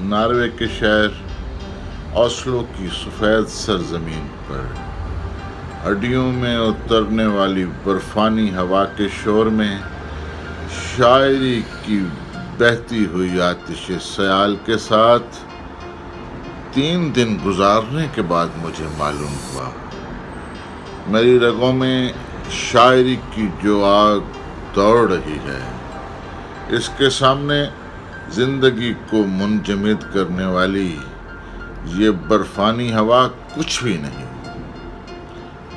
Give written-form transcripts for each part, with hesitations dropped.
Norway کے شہر Oslo کی سفید سرزمین پر ہڈیوں میں اترنے والی برفانی ہوا کے شور میں شاعری کی بہتی ہوئی آتش سیال کے ساتھ 3 دن گزارنے کے بعد مجھے معلوم ہوا میری رگوں میں شاعری کی جو آگ دوڑ رہی ہے اس کے سامنے زندگی کو منجمد کرنے والی یہ برفانی ہوا کچھ بھی نہیں۔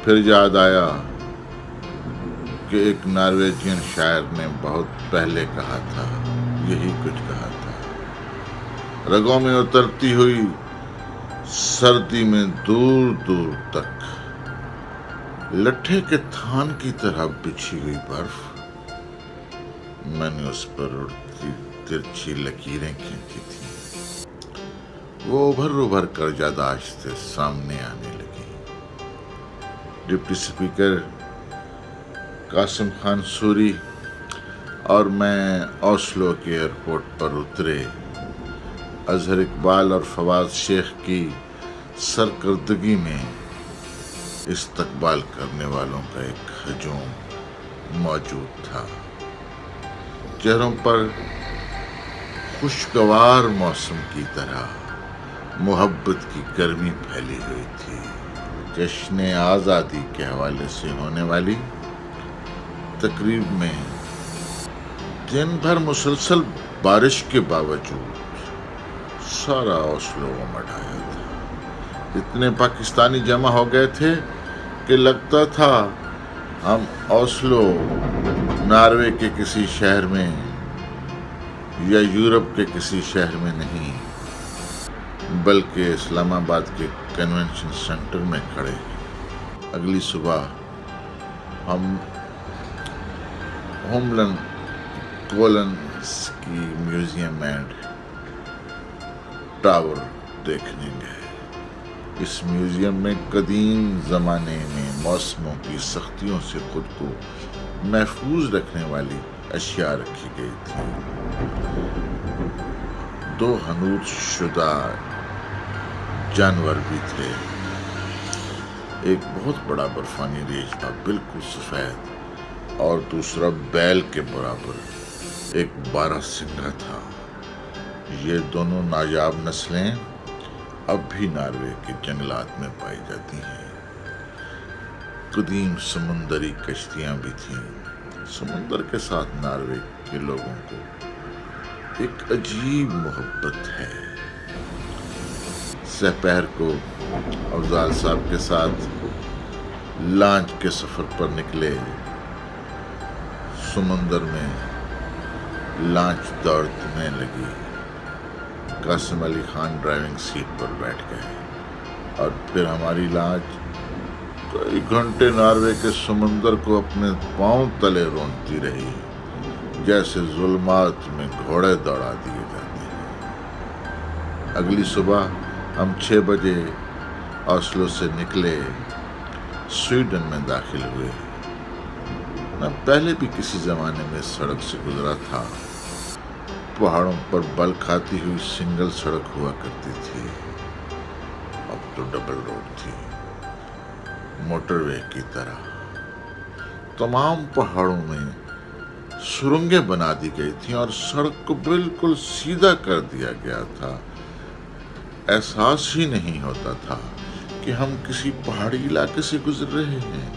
پھر یاد آیا کہ ایک نارویجین شاعر نے بہت پہلے کہا تھا، یہی کچھ کہا تھا، رگوں میں اترتی ہوئی سردی میں دور دور تک لٹھے کے تھان کی طرح بچھی ہوئی برف، میں نے اس پر اڑتی ترچھی لکیریں کھینچی تھی، وہ ابھر کر یاداشت سامنے آنے لگی۔ Deputy speaker Qasim Khan sorry اور میں اوسلو کے ایئرپورٹ پر اترے۔ اظہر اقبال اور فواز شیخ کی سرکردگی میں استقبال کرنے والوں کا ایک ہجوم موجود تھا۔ چہروں پر خوشگوار موسم کی طرح محبت کی گرمی پھیلی ہوئی تھی۔ جشن آزادی کے حوالے سے ہونے والی تقریب میں دن بھر مسلسل بارش کے باوجود سارا اوسلو امڈ آیا تھا۔ اتنے پاکستانی جمع ہو گئے تھے کہ لگتا تھا ہم اوسلو ناروے کے کسی شہر میں یا یورپ کے کسی شہر میں نہیں بلکہ اسلام آباد کے کنونشن سینٹر میں کھڑے۔ اگلی صبح ہم ہوملن کولنسکی میوزیم اینڈ ٹاور دیکھنے گئے۔ اس میوزیم میں قدیم زمانے میں موسموں کی سختیوں سے خود کو محفوظ رکھنے والی اشیاء رکھی گئی تھی۔ 2 حنوط شدہ جانور بھی تھے۔ ایک بہت بڑا برفانی ریچھ تھا، بالکل سفید، اور دوسرا بیل کے برابر ایک 12 سنگھا تھا۔ یہ دونوں نایاب نسلیں اب بھی ناروے کے جنگلات میں پائی جاتی ہیں۔ قدیم سمندری کشتیاں بھی تھیں۔ سمندر کے ساتھ ناروے کے لوگوں کو ایک عجیب محبت ہے۔ سپہر کو افضال صاحب کے ساتھ لانچ کے سفر پر نکلے۔ سمندر میں لانچ دوڑنے لگی۔ قاسم علی خان ڈرائیونگ سیٹ پر بیٹھ گئے اور پھر ہماری لانچ کئی گھنٹے ناروے کے سمندر کو اپنے پاؤں تلے رونتی رہی، جیسے ظلمات میں گھوڑے دوڑا دیے جاتے ہیں۔ اگلی صبح ہم 6 بجے اوسلو سے نکلے، سویڈن میں داخل ہوئے۔ میں پہلے بھی کسی زمانے میں اس سڑک سے گزرا تھا۔ پہاڑوں پر بل کھاتی ہوئی سنگل سڑک ہوا کرتی تھی، اب تو ڈبل روڈ تھی، موٹر وے کی طرح۔ تمام پہاڑوں میں سرنگیں بنا دی گئی تھیں اور سڑک کو بالکل سیدھا کر دیا گیا تھا۔ احساس ہی نہیں ہوتا تھا کہ ہم کسی پہاڑی علاقے سے گزر رہے ہیں۔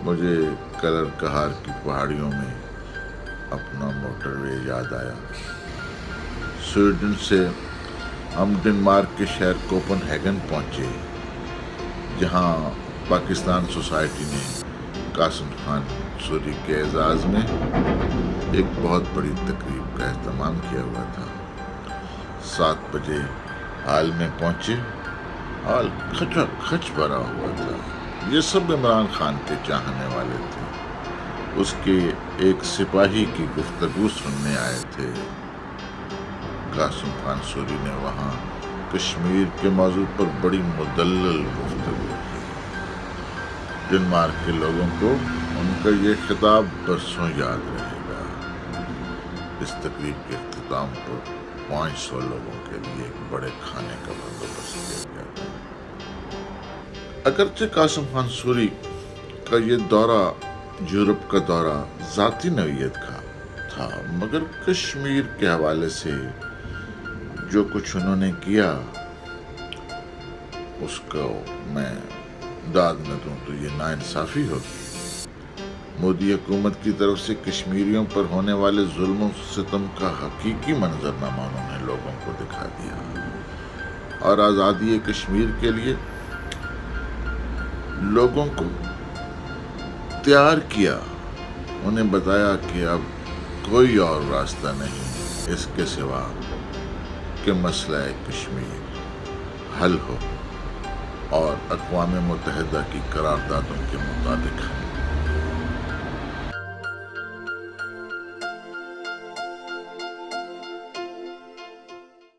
مجھے کلر کہار کی پہاڑیوں میں اپنا موٹر وے یاد آیا۔ سویڈن سے ہم ڈنمارک کے شہر کوپن ہیگن پہنچے، جہاں پاکستان سوسائٹی نے قاسم خان سوری کے اعزاز میں ایک بہت بڑی تقریب کا اہتمام کیا ہوا تھا۔ 7 بجے ہال میں پہنچے۔ ہال کھچا کھچ بھرا ہوا تھا۔ یہ سب عمران خان کے چاہنے والے تھے۔ اس کے ایک سپاہی کی گفتگو سننے آئے تھے۔ قاسم خان سوری نے وہاں کشمیر کے موضوع پر بڑی مدلل گفتگو کی۔ ڈنمارک کے لوگوں کو ان کا یہ خطاب برسوں یاد رہے گا۔ اس تقریب کے اختتام پر 500 لوگوں کے لیے ایک بڑے کھانے کا بندوبست کیا گیا تھا۔ اگرچہ قاسم خان سوری کا یہ دورہ یورپ کا دورہ ذاتی نوعیت کا تھا، مگر کشمیر کے حوالے سے جو کچھ انہوں نے کیا اس کو میں داد نہ دوں تو یہ ناانصافی ہوگی۔ مودی حکومت کی طرف سے کشمیریوں پر ہونے والے ظلم و ستم کا حقیقی منظرنامہ انہوں نے لوگوں کو دکھا دیا اور آزادی کشمیر کے لیے لوگوں کو تیار کیا۔ انہیں بتایا کہ اب کوئی اور راستہ نہیں اس کے سوا کہ مسئلہ کشمیر حل ہو اور اقوام متحدہ کی قراردادوں کے مطابق